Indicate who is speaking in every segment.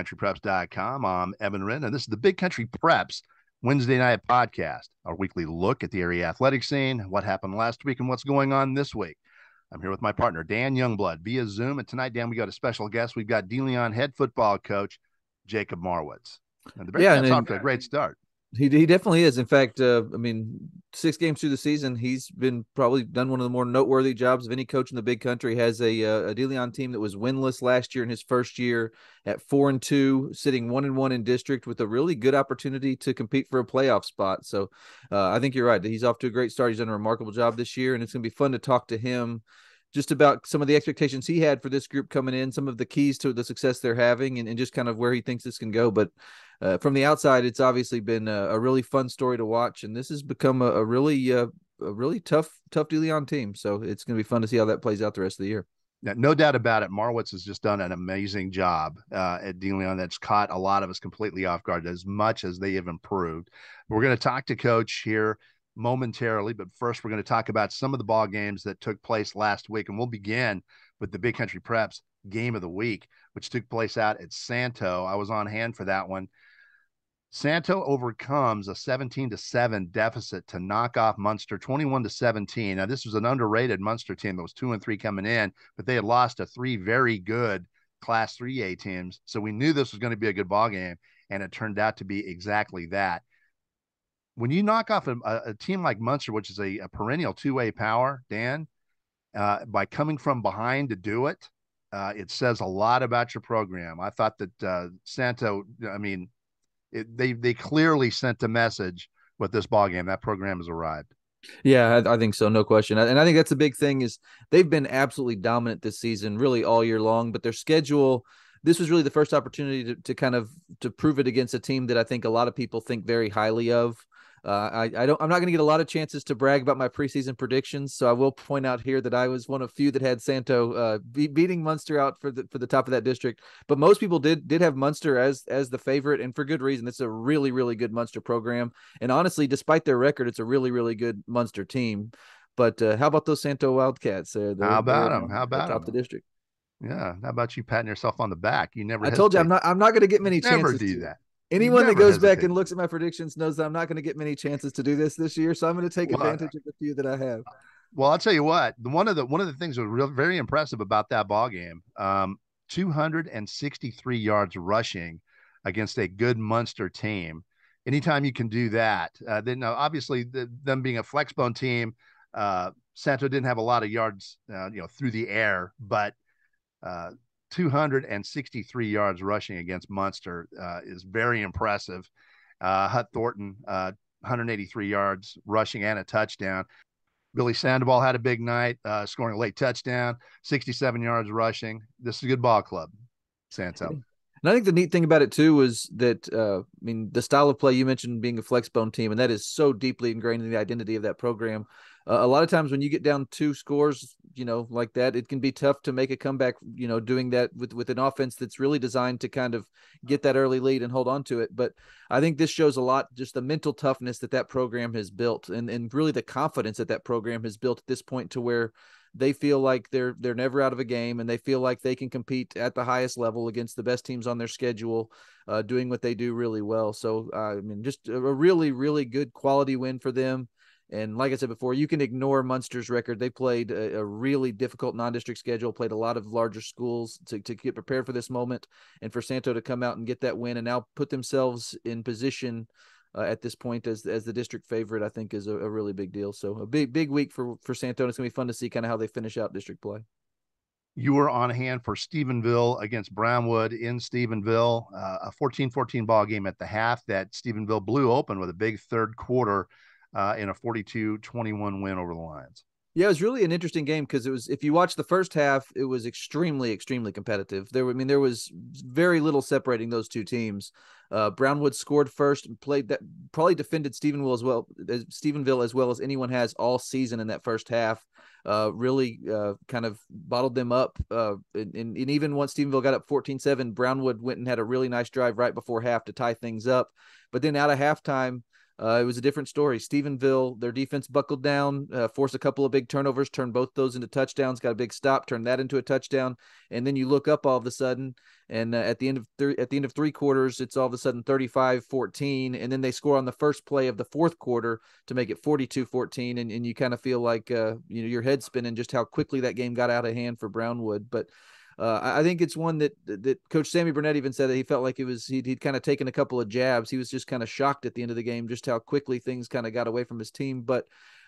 Speaker 1: BigCountryPreps.com. I'm Evan Wren, and this is the Big Country Preps Wednesday night podcast, our weekly look at the area athletic scene, what happened last week, and what's going on this week. I'm here with my partner, Dan Youngblood, via Zoom. And tonight, Dan, we got a special guest. We've got DeLeon head football coach, Jacob Marwitz. And the Bearcats off to a great start.
Speaker 2: He definitely is. In fact, 6 games through the season, he's been probably done one of the more noteworthy jobs of any coach in the big country. Has a DeLeon team that was winless last year in his first year at 4-2, sitting 1-1 in district with a really good opportunity to compete for a playoff spot. So I think you're right. He's off to a great start. He's done a remarkable job this year, and it's going to be fun to talk to him just about some of the expectations he had for this group coming in, some of the keys to the success they're having, and just kind of where he thinks this can go. But from the outside, it's obviously been a really fun story to watch, and this has become a really tough DeLeon team. So it's going to be fun to see how that plays out the rest of the year.
Speaker 1: No doubt about it. Marowitz has just done an amazing job at DeLeon. That's caught a lot of us completely off guard as much as they have improved. We're going to talk to Coach here momentarily, but first we're going to talk about some of the ball games that took place last week, and we'll begin with the Big Country Preps game of the week, which took place out at Santo. I was on hand for that one. Santo overcomes a 17-7 deficit to knock off Munster 21-17. Now, this was an underrated Munster team that was 2-3 coming in, but they had lost to 3 very good Class 3A teams. So we knew this was going to be a good ball game, and it turned out to be exactly that. When you knock off a team like Munster, which is a perennial 2A power, Dan, by coming from behind to do it, it says a lot about your program. I thought that Santo, they clearly sent a message with this ball game. That program has arrived.
Speaker 2: Yeah, I think so, no question. And I think that's a big thing is they've been absolutely dominant this season, really all year long. But their schedule, this was really the first opportunity to kind of to prove it against a team that I think a lot of people think very highly of. I'm not going to get a lot of chances to brag about my preseason predictions, so I will point out here that I was one of few that had Santo beating Munster out for the top of that district. But most people did have Munster as the favorite, and for good reason. It's a really, really good Munster program, and honestly, despite their record, it's a really, really good Munster team. But how about those Santo Wildcats?
Speaker 1: How about them? How about
Speaker 2: top of the district?
Speaker 1: Yeah. How about you patting yourself on the back? You never.
Speaker 2: I told you I'm not going to get many chances.
Speaker 1: Never do that.
Speaker 2: Anyone that goes back and looks at my predictions knows that I'm not going to get many chances to do this year, so I'm going to take advantage of the few that I have.
Speaker 1: Well, I'll tell you what. One of the things that was very impressive about that ball game, 263 yards rushing against a good Munster team. Anytime you can do that, then obviously them being a flexbone team, Santo didn't have a lot of yards, through the air, but 263 yards rushing against Munster is very impressive. Hut Thornton, 183 yards rushing and a touchdown. Billy Sandoval had a big night, scoring a late touchdown, 67 yards rushing. This is a good ball club, Santo.
Speaker 2: And I think the neat thing about it, too, is that, the style of play you mentioned being a flexbone team, and that is so deeply ingrained in the identity of that program. A lot of times when you get down 2 scores, like that, it can be tough to make a comeback, doing that with an offense that's really designed to kind of get that early lead and hold on to it. But I think this shows a lot, just the mental toughness that program has built and really the confidence that program has built at this point to where they feel like they're never out of a game, and they feel like they can compete at the highest level against the best teams on their schedule, doing what they do really well. So, just a really, really good quality win for them. And like I said before, you can ignore Munster's record. They played a really difficult non-district schedule, played a lot of larger schools to get prepared for this moment. And for Santo to come out and get that win and now put themselves in position at this point as the district favorite, I think is a really big deal. So a big week for Santo. And it's going to be fun to see kind of how they finish out district play.
Speaker 1: You were on hand for Stephenville against Brownwood in Stephenville, a 14-14 ball game at the half that Stephenville blew open with a big third quarter in a 42-21 win over the Lions.
Speaker 2: Yeah, it was really an interesting game because it was, if you watch the first half, it was extremely, extremely competitive. There was very little separating those two teams. Brownwood scored first and played that, probably defended Stephenville as well as anyone has all season in that first half. Really kind of bottled them up. And even once Stephenville got up 14-7, Brownwood went and had a really nice drive right before half to tie things up. But then out of halftime, it was a different story. Stephenville, their defense buckled down, forced a couple of big turnovers, turned both those into touchdowns, got a big stop, turned that into a touchdown, and then you look up all of a sudden, and at the end of three quarters, it's all of a sudden 35-14, and then they score on the first play of the fourth quarter to make it 42-14, and you kind of feel like your head spinning just how quickly that game got out of hand for Brownwood, but. I think it's one that Coach Sammy Burnett even said that he felt like he'd kind of taken a couple of jabs. He was just kind of shocked at the end of the game, just how quickly things kind of got away from his team. But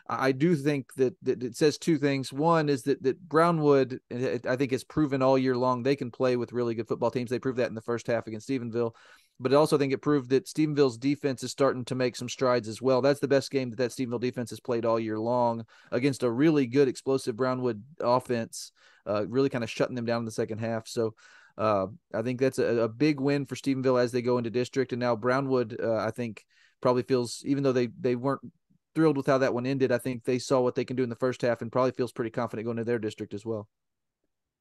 Speaker 2: I do think that it says two things. One is that Brownwood, I think, has proven all year long they can play with really good football teams. They proved that in the first half against Stephenville. But I also think it proved that Stephenville's defense is starting to make some strides as well. That's the best game that Stephenville defense has played all year long against a really good, explosive Brownwood offense, really kind of shutting them down in the second half. So I think that's a big win for Stephenville as they go into district. And now Brownwood, I think, probably feels, even though they weren't thrilled with how that one ended, I think they saw what they can do in the first half and probably feels pretty confident going to their district as well.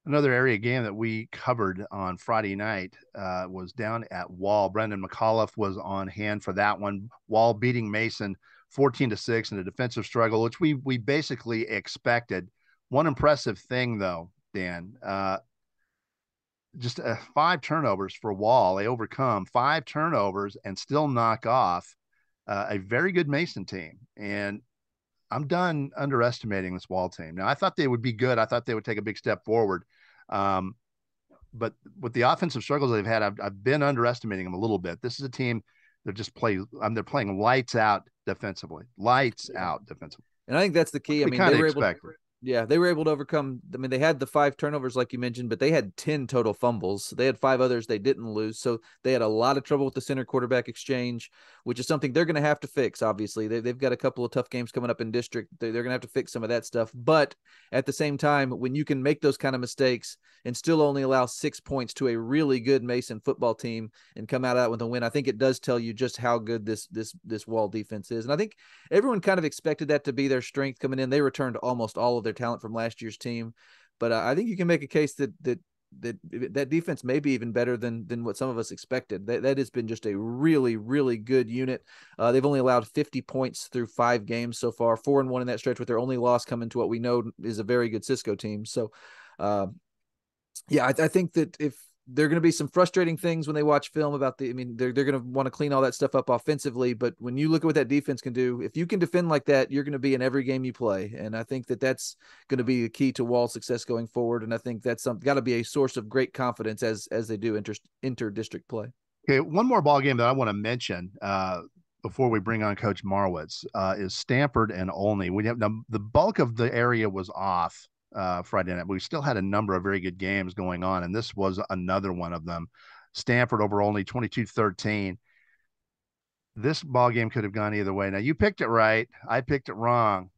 Speaker 1: Another area game that we covered on Friday night was down at Wall. Brendan McAuliffe was on hand for that one. Wall beating Mason 14-6 in a defensive struggle, which we basically expected. One impressive thing, though, Dan, just 5 turnovers for Wall. They overcome 5 turnovers and still knock off a very good Mason team. And I'm done underestimating this Wall team. Now, I thought they would be good. I thought they would take a big step forward. But with the offensive struggles they've had, I've been underestimating them a little bit. This is a team that just they're playing lights out defensively. Lights out defensively.
Speaker 2: And I think that's the key. I mean,
Speaker 1: they were able to,
Speaker 2: they were able to overcome. I mean, they had the 5 turnovers, like you mentioned, but they had 10 total fumbles. They had 5 others they didn't lose. So they had a lot of trouble with the center quarterback exchange, which is something they're going to have to fix. Obviously, they've got a couple of tough games coming up in district. They're going to have to fix some of that stuff. But at the same time, when you can make those kind of mistakes and still only allow 6 points to a really good Mason football team and come out of that with a win, I think it does tell you just how good this Wall defense is. And I think everyone kind of expected that to be their strength coming in. They returned almost all of their talent from last year's team, but I think you can make a case that defense may be even better than what some of us expected. That has been just a really, really good unit. They've only allowed 50 points through 5 games so far, 4-1 in that stretch, with their only loss coming to what we know is a very good Cisco team. So, I think that if there are going to be some frustrating things when they watch film about they're going to want to clean all that stuff up offensively. But when you look at what that defense can do, if you can defend like that, you're going to be in every game you play. And I think that that's going to be the key to Wall's success going forward. And I think that's got to be a source of great confidence as they do enter district play.
Speaker 1: Okay. One more ball game that I want to mention, before we bring on Coach Marwitz, is Stanford and Olney. The bulk of the area was off Friday night. We still had a number of very good games going on, and this was another one of them. Stanford over Olney 22-13. This ball game could have gone either way. Now, you picked it right. I picked it wrong.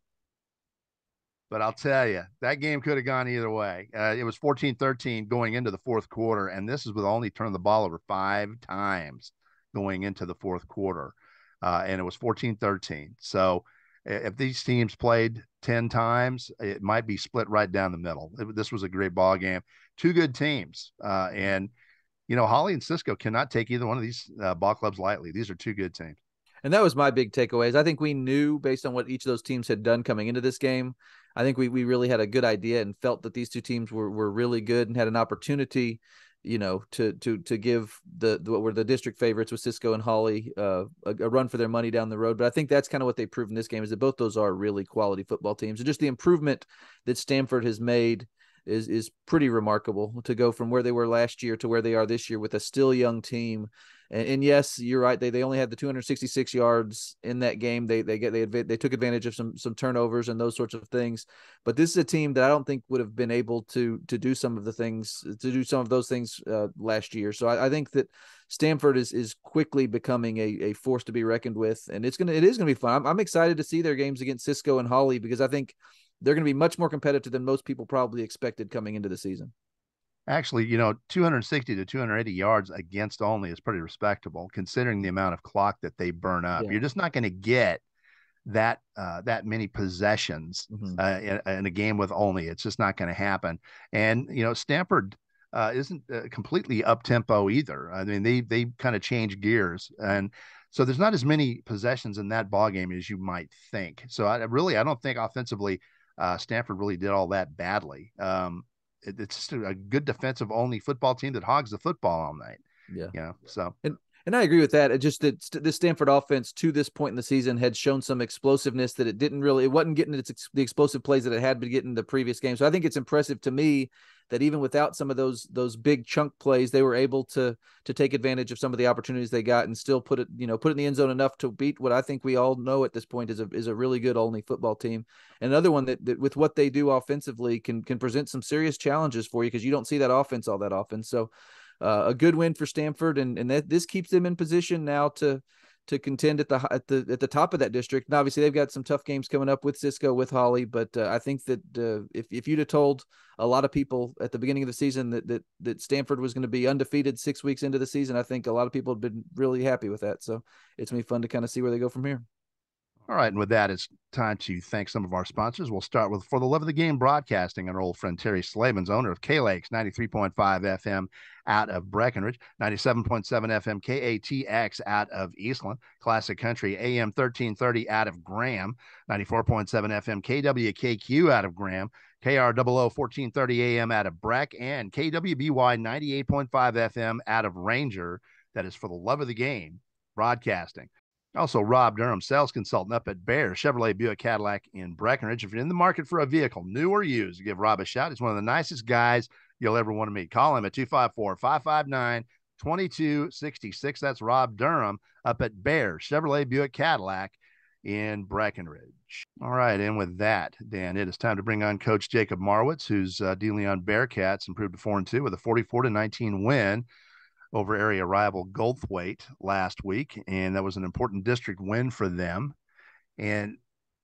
Speaker 1: But I'll tell you, that game could have gone either way. It was 14-13 going into the fourth quarter, and this is with Olney turning the ball over 5 times going into the fourth quarter. And it was 14-13. So if these teams played 10 times, it might be split right down the middle. This was a great ball game. 2 good teams. And, Holly and Cisco cannot take either one of these ball clubs lightly. These are 2 good teams.
Speaker 2: And that was my big takeaways. I think we knew, based on what each of those teams had done coming into this game, I think we really had a good idea and felt that these 2 teams were really good and had an opportunity, to give what were the district favorites with Cisco and Holly a run for their money down the road. But I think that's kind of what they proved in this game, is that both those are really quality football teams. And just the improvement that Stanford has made is pretty remarkable, to go from where they were last year to where they are this year with a still young team. And yes, you're right. They only had the 266 yards in that game. They took advantage of some turnovers and those sorts of things. But this is a team that I don't think would have been able to do some of those things last year. So I think that Stanford is quickly becoming a force to be reckoned with, and it is gonna be fun. I'm excited to see their games against Cisco and Holly, because I think they're going to be much more competitive than most people probably expected coming into the season.
Speaker 1: Actually, 260 to 280 yards against Olney is pretty respectable, considering the amount of clock that they burn up. Yeah. You're just not going to get that many possessions in a game with Olney. It's just not going to happen. And Stanford isn't completely up tempo either. I mean, they kind of change gears, and So there's not as many possessions in that ball game as you might think. So I don't think offensively Stanford really did all that badly. It's just a good defensive only football team that hogs the football all night.
Speaker 2: Yeah.
Speaker 1: So.
Speaker 2: And I agree with that. It just that the Stanford offense to this point in the season had shown some explosiveness that it wasn't getting the explosive plays that it had been getting the previous game. So I think it's impressive to me that even without some of those big chunk plays, they were able to take advantage of some of the opportunities they got and still put it in the end zone enough to beat what I think we all know at this point is a really good Olney football team. And another one that with what they do offensively can present some serious challenges for you because you don't see that offense all that often. So a good win for Stanford, and this keeps them in position now to contend at the top of that district. And obviously, they've got some tough games coming up with Cisco, with Holly. But I think that if you'd have told a lot of people at the beginning of the season that Stanford was going to be undefeated 6 weeks into the season, I think a lot of people have been really happy with that. So it's gonna be fun to kind of see where they go from here.
Speaker 1: All right, and with that, it's time to thank some of our sponsors. We'll start with For the Love of the Game Broadcasting, our old friend Terry Slavens, owner of K-Lakes 93.5 FM out of Breckenridge, 97.7 FM KATX out of Eastland, Classic Country AM 1330 out of Graham, 94.7 FM KWKQ out of Graham, KROO 1430 AM out of Breck, and KWBY 98.5 FM out of Ranger. That is For the Love of the Game Broadcasting. Also, Rob Durham, sales consultant up at Bear Chevrolet Buick Cadillac in Breckenridge. If you're in the market for a vehicle, new or used, give Rob a shout. He's one of the nicest guys you'll ever want to meet. Call him at 254-559-2266. That's Rob Durham up at Bear Chevrolet Buick Cadillac in Breckenridge. All right, and with that, Dan, it is time to bring on Coach Jacob Marwitz, who's dealing on Bearcats, improved to 4-2 with a 44-19 win over area rival Goldthwaite last week, and that was an important district win for them. And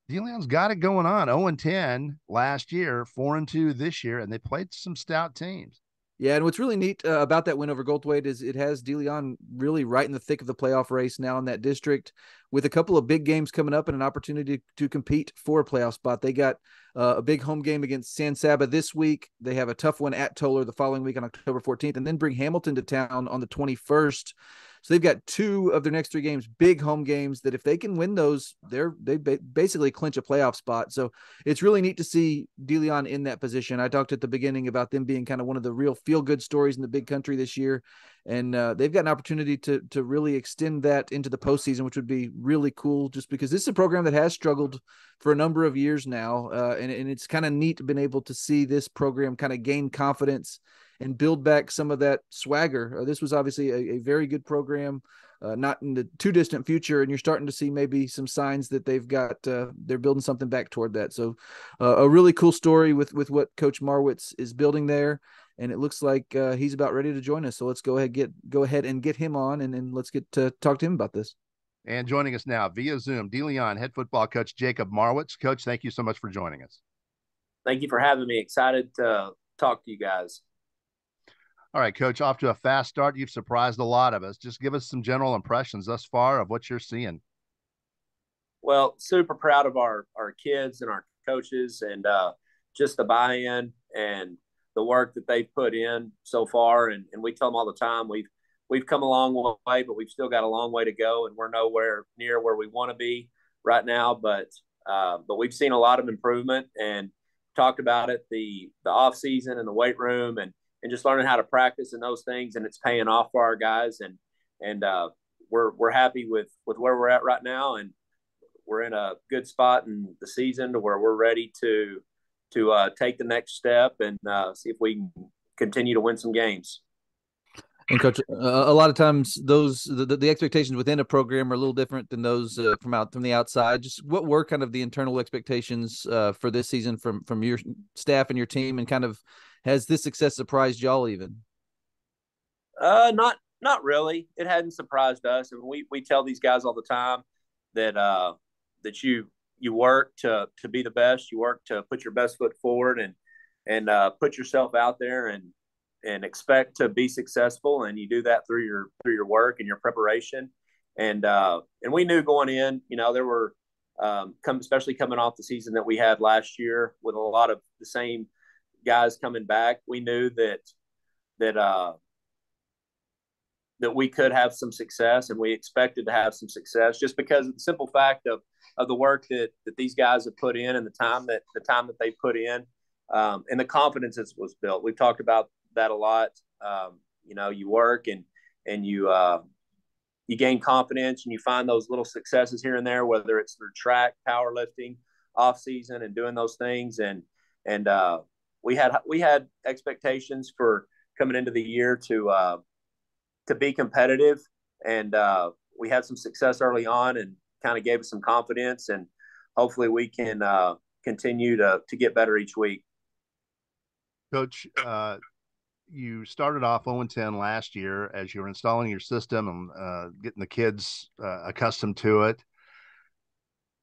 Speaker 1: DeLeon's got it going on. 0-10 last year, 4-2 this year, and they played some stout teams.
Speaker 2: Yeah, and what's really neat about that win over Goldthwaite is it has DeLeon really right in the thick of the playoff race now in that district, with a couple of big games coming up and an opportunity to compete for a playoff spot. They got a big home game against San Saba this week. They have a tough one at Toller the following week on October 14th, and then bring Hamilton to town on the 21st. So they've got 2 of their next 3 games, big home games that if they can win those, they basically clinch a playoff spot. So it's really neat to see DeLeon in that position. I talked at the beginning about them being kind of one of the real feel-good stories in the big country this year. And they've got an opportunity to really extend that into the postseason, which would be really cool just because this is a program that has struggled for a number of years now. And it's kind of neat been able to see this program kind of gain confidence and build back some of that swagger. This was obviously a very good program, not in the too distant future, and you're starting to see maybe some signs that they've got they're building something back toward that. So a really cool story with what Coach Marwitz is building there, and it looks like he's about ready to join us. So let's go ahead and get him on, and let's get to talk to him about this.
Speaker 1: And joining us now via Zoom, DeLeon head football coach Jacob Marwitz. Coach, thank you so much for joining us.
Speaker 3: Thank you for having me. Excited to talk to you guys.
Speaker 1: All right, Coach, off to a fast start. You've surprised a lot of us. Just give us some general impressions thus far of what you're seeing.
Speaker 3: Well, super proud of our kids and our coaches and just the buy-in and the work that they've put in so far. And we tell them all the time, we've come a long way, but we've still got a long way to go, and we're nowhere near where we want to be right now. But we've seen a lot of improvement and talked about it, the off season and the weight room and just learning how to practice and those things, and it's paying off for our guys. And we're happy with where we're at right now, and we're in a good spot in the season to where we're ready to take the next step and see if we can continue to win some games.
Speaker 2: And Coach, a lot of times the expectations within a program are a little different than those from the outside. Just what were kind of the internal expectations for this season from your staff and your team, and kind of has this success surprised y'all even?
Speaker 3: Not really. It hadn't surprised us. And we tell these guys all the time that that you work to be the best. You work to put your best foot forward and put yourself out there and expect to be successful. And you do that through your work and your preparation. And we knew going in, there were especially coming off the season that we had last year with a lot of the same guys coming back. We knew that that we could have some success, and we expected to have some success just because of the simple fact of the work that these guys have put in and the time that they put in, and the confidence that was built. We've talked about that a lot. You work and you gain confidence and you find those little successes here and there, whether it's through track, powerlifting, off season, and doing those things. And we had expectations for coming into the year to be competitive, and we had some success early on and kind of gave us some confidence, and hopefully we can continue to get better each week.
Speaker 1: Coach, you started off 0-10 last year as you were installing your system and getting the kids accustomed to it.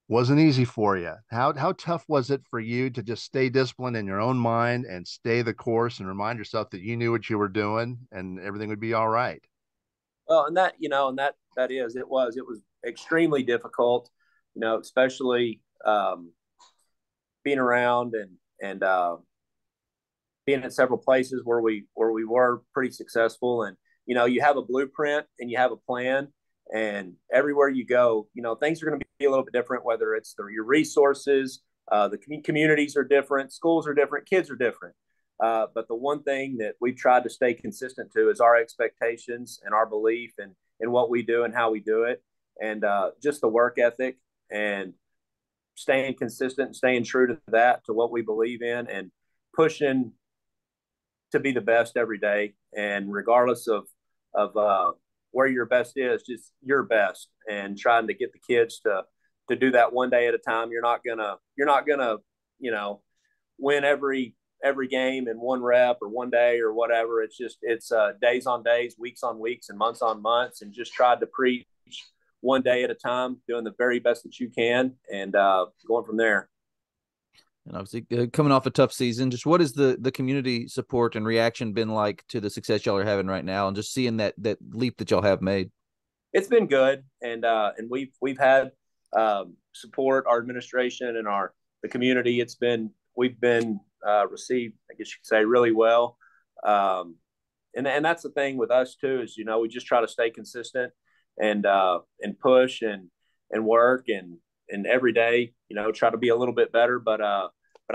Speaker 1: Wasn't easy for you. How tough was it for you to just stay disciplined in your own mind and stay the course and remind yourself that you knew what you were doing and everything would be all right?
Speaker 3: Well, and that it was extremely difficult, especially being around and being in several places where we were pretty successful. And you have a blueprint and you have a plan, and everywhere you go, things are going to be a little bit different, whether it's your resources, the communities are different, schools are different, kids are different. But the one thing that we've tried to stay consistent to is our expectations and our belief in what we do and how we do it, and just the work ethic and staying consistent and staying true to that, to what we believe in, and pushing to be the best every day. And regardless of where your best is, just your best, and trying to get the kids to do that one day at a time. You're not gonna win every game in one rep or one day or whatever. It's days on days, weeks on weeks, and months on months, and just try to preach one day at a time, doing the very best that you can, and going from there.
Speaker 2: And obviously, coming off a tough season, just what has the community support and reaction been like to the success y'all are having right now, and just seeing that leap that y'all have made?
Speaker 3: It's been good, and we've had support, our administration and the community. We've been received, I guess you could say, really well. And that's the thing with us too, is we just try to stay consistent and push and work and every day, try to be a little bit better. But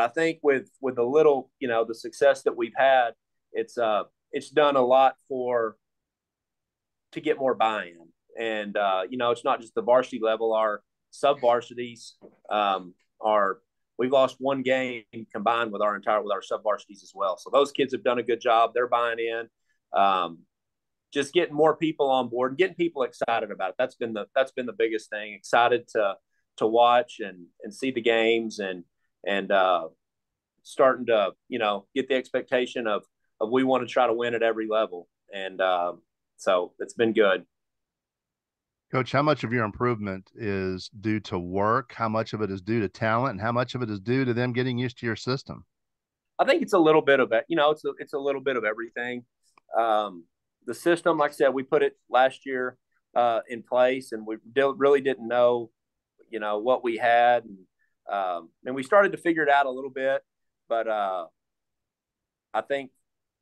Speaker 3: I think with the little, the success that we've had, it's done a lot to get more buy-in. And it's not just the varsity level. Our sub varsities we've lost one game combined with our sub varsities as well. So those kids have done a good job. They're buying in. Just getting more people on board and getting people excited about it. That's been the biggest thing. Excited to watch and see the games and starting to get the expectation of we want to try to win at every level. And so it's been good.
Speaker 1: Coach, how much of your improvement is due to work? How much of it is due to talent? And how much of it is due to them getting used to your system?
Speaker 3: I think it's a little bit of it. It's a little bit of everything. The system, like I said, we put it last year in place, and we really didn't know, what we had. And we started to figure it out a little bit. But I think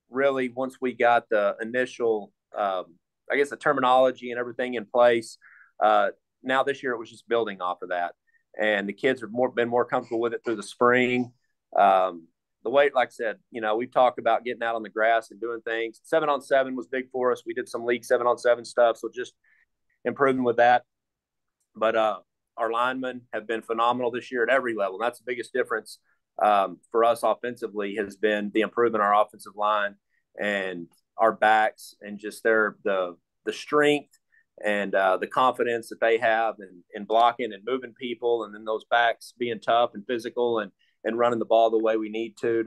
Speaker 3: really once we got the initial the terminology and everything in place. Now this year it was just building off of that, and the kids have been more comfortable with it through the spring. The way, like I said, we've talked about getting out on the grass and doing things. 7-on-7 was big for us. We did some league 7-on-7 stuff, so just improving with that. But our linemen have been phenomenal this year at every level. And that's the biggest difference for us offensively, has been the improvement in our offensive line and our backs, and just the strength and the confidence that they have in blocking and moving people, and then those backs being tough and physical and running the ball the way we need to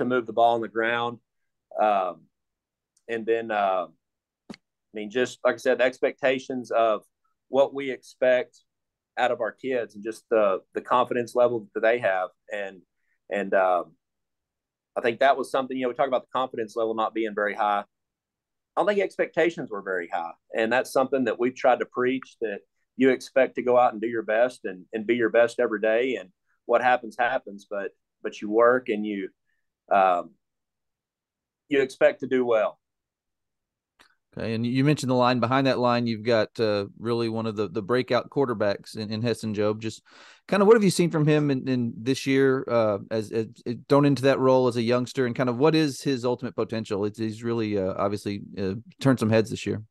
Speaker 3: move the ball on the ground. And then, just like I said, the expectations of what we expect out of our kids, and just the confidence level that they have. And I think that was something, we talk about the confidence level not being very high. I don't think expectations were very high. And that's something that we've tried to preach, that you expect to go out and do your best and be your best every day. And what happens, but you work and you expect to do well.
Speaker 2: Okay, and you mentioned the line. Behind that line, you've got really one of the breakout quarterbacks in Heston Job. Just kind of what have you seen from him in this year as thrown into that role as a youngster, and kind of what is his ultimate potential? He's really obviously turned some heads this year.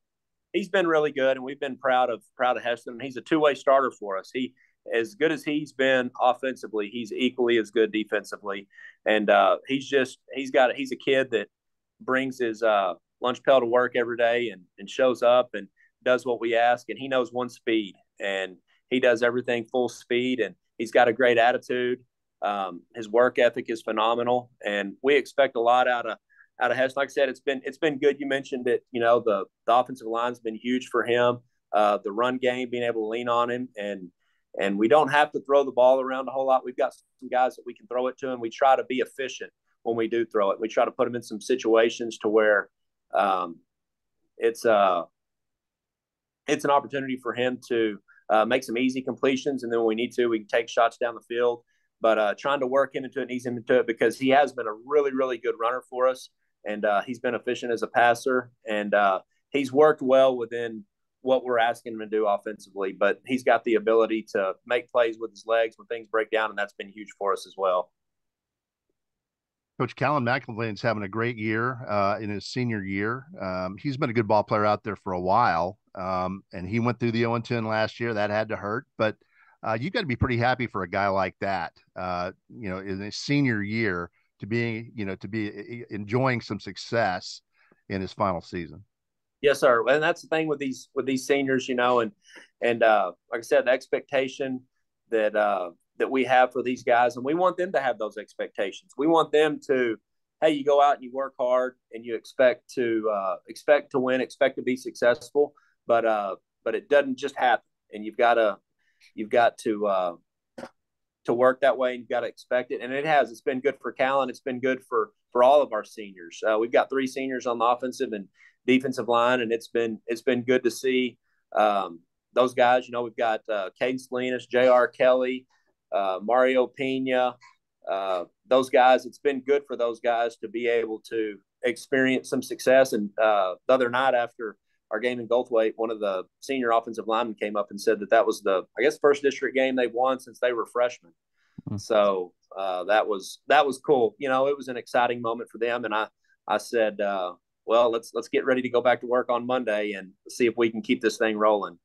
Speaker 3: He's been really good, and we've been proud of Heston. He's a two-way starter for us. He, as good as he's been offensively, he's equally as good defensively, and he's a kid that brings his lunch pail to work every day and shows up and does what we ask. And he knows one speed, and he does everything full speed, and he's got a great attitude. His work ethic is phenomenal, and we expect a lot out of Heston. Like I said, it's been good. You mentioned it. You know, the offensive line's been huge for him. The run game, being able to lean on him, and we don't have to throw the ball around a whole lot. We've got some guys that we can throw it to, and we try to be efficient when we do throw it. We try to put them in some situations to where it's an opportunity for him to make some easy completions, and then when we need to, we can take shots down the field. But trying to work him into it and ease him into it, because he has been a really, really good runner for us, and he's been efficient as a passer, and he's worked well within what we're asking him to do offensively. But he's got the ability to make plays with his legs when things break down, and that's been huge for us as well.
Speaker 1: Coach Callan McElvain's having a great year in his senior year. He's been a good ball player out there for a while, and he went through the 0-10 last year. That had to hurt, but you got to be pretty happy for a guy like that, in his senior year to be enjoying some success in his final season.
Speaker 3: Yes, sir. And that's the thing with these seniors, and like I said, the expectation that we have for these guys, and we want them to have those expectations. We want them to, hey, you go out and you work hard and you expect to win, expect to be successful, but it doesn't just happen, and you've got to work that way, and you've got to expect it. And it's been good for Callan. It's been good for all of our seniors. We've got 3 seniors on the offensive and defensive line, and it's been good to see those guys. We've got Caden Salinas, J.R. Kelly, Mario Pena, those guys. It's been good for those guys to be able to experience some success. And the other night after our game in Goldthwaite, one of the senior offensive linemen came up and said that was the, I guess, first district game they've won since they were freshmen. Mm-hmm. So that was cool. It was an exciting moment for them. And I said, well, let's get ready to go back to work on Monday and see if we can keep this thing rolling.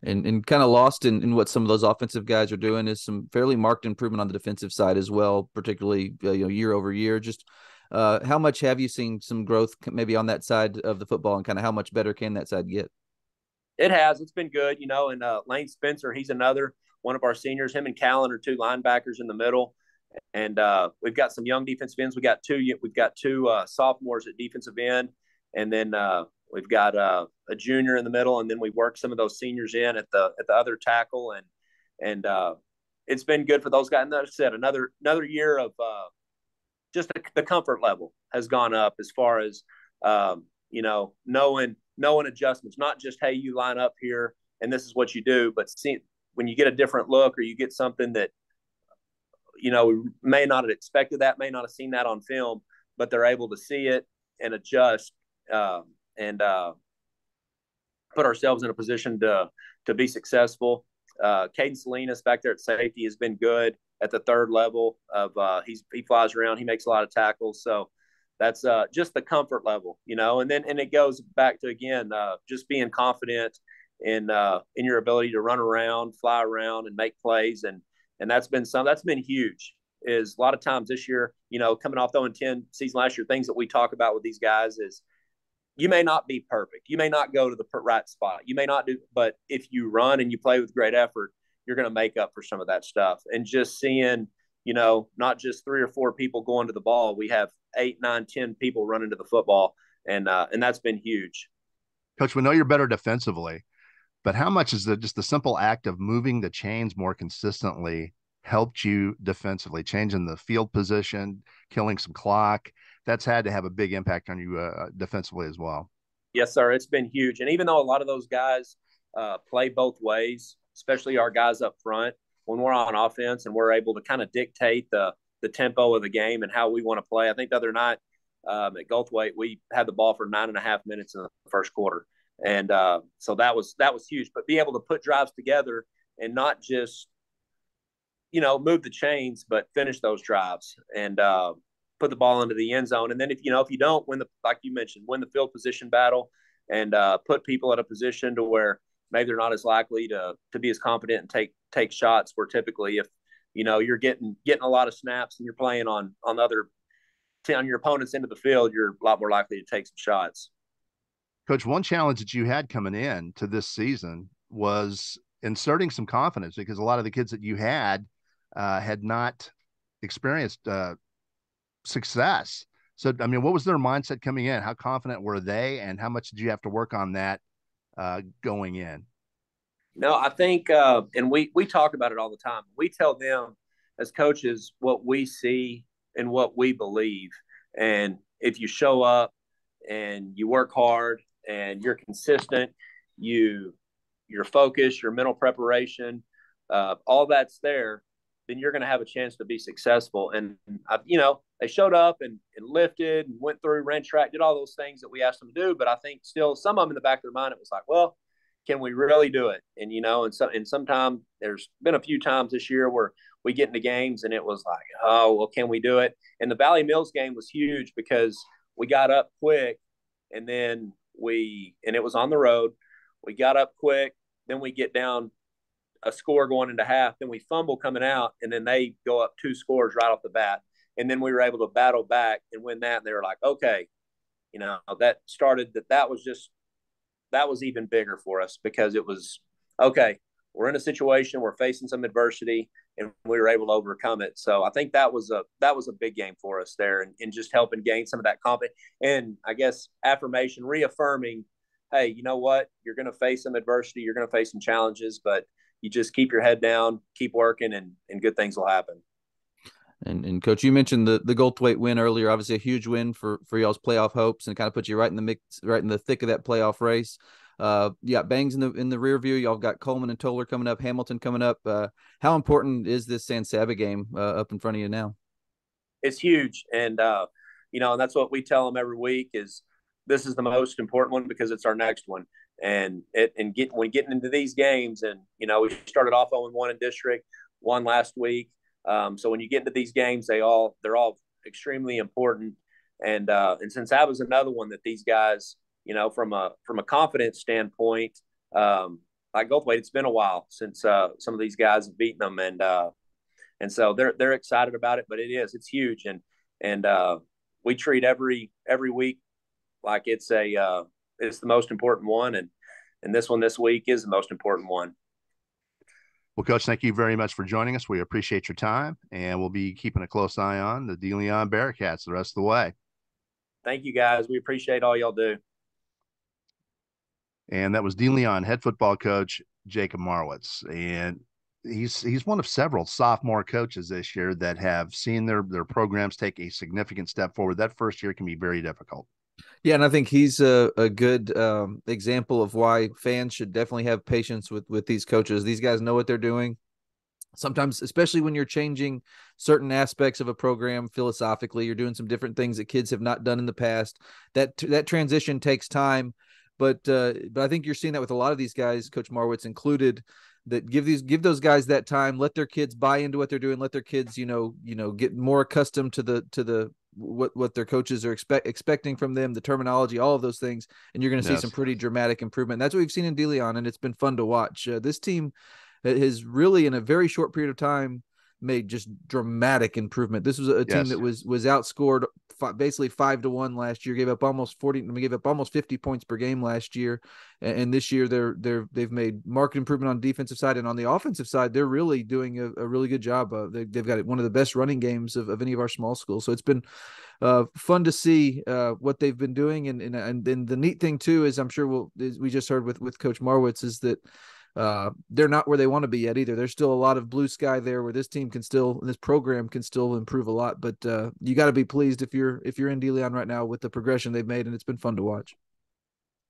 Speaker 2: And kind of lost in what some of those offensive guys are doing is some fairly marked improvement on the defensive side as well, particularly year over year. Just how much have you seen some growth maybe on that side of the football, and kind of how much better can that side get?
Speaker 3: It has. It's been good, and Lane Spencer, he's another one of our seniors. Him and Callan are 2 linebackers in the middle, and we've got some young defensive ends. We've got two sophomores at defensive end, and then we've got a junior in the middle, and then we work some of those seniors in at the other tackle, and it's been good for those guys. And like I said, another year of just the comfort level has gone up as far as knowing adjustments. Not just, hey, you line up here and this is what you do, but when you get a different look or you get something that we may not have expected, that may not have seen that on film, but they're able to see it and adjust and put ourselves in a position to be successful. Caden Salinas back there at safety has been good at the 3rd level of he flies around, he makes a lot of tackles. So that's just the comfort level, and it goes back to, again, just being confident in your ability to run around, fly around, and make plays. And that's been huge. Is a lot of times this year, coming off the 0-10 season last year, things that we talk about with these guys is you may not be perfect. You may not go to the right spot. You may not do, but if you run and you play with great effort, you're going to make up for some of that stuff. And just seeing, not just 3 or 4 people going to the ball, we have 8, 9, 10 people running to the football. And that's been huge.
Speaker 1: Coach, we know you're better defensively, but how much is just the simple act of moving the chains more consistently helped you defensively, changing the field position, killing some clock? That's had to have a big impact on you defensively as well.
Speaker 3: Yes, sir. It's been huge. And even though a lot of those guys play both ways, especially our guys up front, when we're on offense and we're able to kind of dictate the tempo of the game and how we want to play. I think the other night at Goldthwaite, we had the ball for 9.5 minutes in the first quarter. And so that was huge. But be able to put drives together and not just, move the chains, but finish those drives and put the ball into the end zone. And then if you don't win like you mentioned, win the field position battle and put people in a position to where maybe they're not as likely to be as confident and take shots, where typically if, you're getting a lot of snaps and you're playing on your opponent's end of the field, you're a lot more likely to take some shots.
Speaker 1: Coach, one challenge that you had coming in to this season was inserting some confidence, because a lot of the kids that you had not experienced success. So, I mean, what was their mindset coming in? How confident were they, and how much did you have to work on that going in?
Speaker 3: No, I think, and we talk about it all the time. We tell them as coaches what we see and what we believe. And if you show up and you work hard and you're consistent, you're focused, your mental preparation, all that's there, then you're going to have a chance to be successful. And, they showed up and lifted and went through, ran track, did all those things that we asked them to do. But I think still some of them in the back of their mind, it was like, well, can we really do it? And, and sometimes there's been a few times this year where we get into games and it was like, oh, well, can we do it? And the Valley Mills game was huge because we got up quick and then and it was on the road. We got up quick, then we get down a score going into half, then we fumble coming out, and then they go up 2 scores right off the bat. And then we were able to battle back and win that. And they were like, okay, that was even bigger for us, because it was, okay, we're in a situation, we're facing some adversity, and we were able to overcome it. So I think that was a big game for us there, and just helping gain some of that confidence. And I guess affirmation, reaffirming, hey, you know what? You're going to face some adversity, you're going to face some challenges, but you just keep your head down, keep working, and good things will happen.
Speaker 2: And Coach, you mentioned the Goldthwaite win earlier. Obviously, a huge win for y'all's playoff hopes, and kind of put you right in the mix, right in the thick of that playoff race. You got Bangs in the rear view. Y'all got Coleman and Toller coming up, Hamilton coming up. How important is this San Saba game up in front of you now?
Speaker 3: It's huge, and and that's what we tell them every week is this is the most important one because it's our next one. And when getting into these games, and we started off 0-1 in district, won last week. So when you get into these games, they're all extremely important. And since that was another one that these guys, from a confidence standpoint, like Goldthwaite, it's been a while since some of these guys have beaten them, and so they're excited about it. But it's huge, and we treat every week like it's the most important one, and this one this week is the most important one.
Speaker 1: Well, Coach, thank you very much for joining us. We appreciate your time, and we'll be keeping a close eye on the DeLeon Bearcats the rest of the way.
Speaker 3: Thank you, guys. We appreciate all y'all do.
Speaker 1: And that was DeLeon head football coach Jacob Marwitz, and he's one of several sophomore coaches this year that have seen their programs take a significant step forward. That first year can be very difficult.
Speaker 2: Yeah, and I think he's a good example of why fans should definitely have patience with these coaches. These guys know what they're doing. Sometimes, especially when you're changing certain aspects of a program philosophically, you're doing some different things that kids have not done in the past. That transition takes time, but I think you're seeing that with a lot of these guys, Coach Marwitz included, that give those guys that time, let their kids buy into what they're doing, let their kids get more accustomed to the what their coaches are expecting from them, the terminology, all of those things, and you're going to see some pretty dramatic improvement. And that's what we've seen in DeLeon, and it's been fun to watch. This team has really, in a very short period of time, made just dramatic improvement. This was a team that was outscored basically 5-1 last year. Gave up almost 50 points per game last year, and this year they've made marked improvement on the defensive side, and on the offensive side, they're really doing a really good job. They've got one of the best running games of any of our small schools. So it's been fun to see what they've been doing, and the neat thing too is, I'm sure we just heard with Coach Marwitz, is that they're not where they want to be yet either. There's still a lot of blue sky there where this program can still improve a lot, but you got to be pleased if you're in DeLeon right now with the progression they've made, and it's been fun to watch.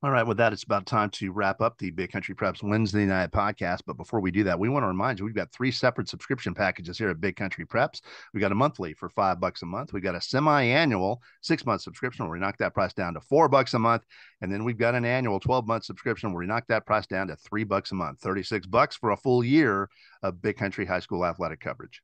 Speaker 1: All right, with that, it's about time to wrap up the Big Country Preps Wednesday night podcast. But before we do that, we want to remind you we've got 3 separate subscription packages here at Big Country Preps. We got a monthly for $5 a month. We got a semi-annual 6-month subscription where we knock that price down to $4 a month, and then we've got an annual 12-month subscription where we knock that price down to $3 a month, $36 for a full year of Big Country High School athletic coverage.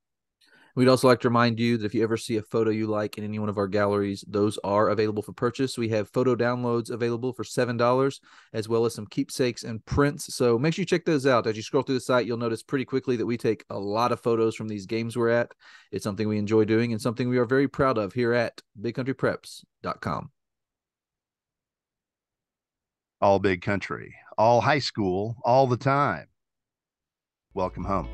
Speaker 2: We'd also like to remind you that if you ever see a photo you like in any one of our galleries, those are available for purchase. We have photo downloads available for $7, as well as some keepsakes and prints. So make sure you check those out. As you scroll through the site, you'll notice pretty quickly that we take a lot of photos from these games we're at. It's something we enjoy doing and something we are very proud of here at BigCountryPreps.com.
Speaker 1: All Big Country, all high school, all the time. Welcome home.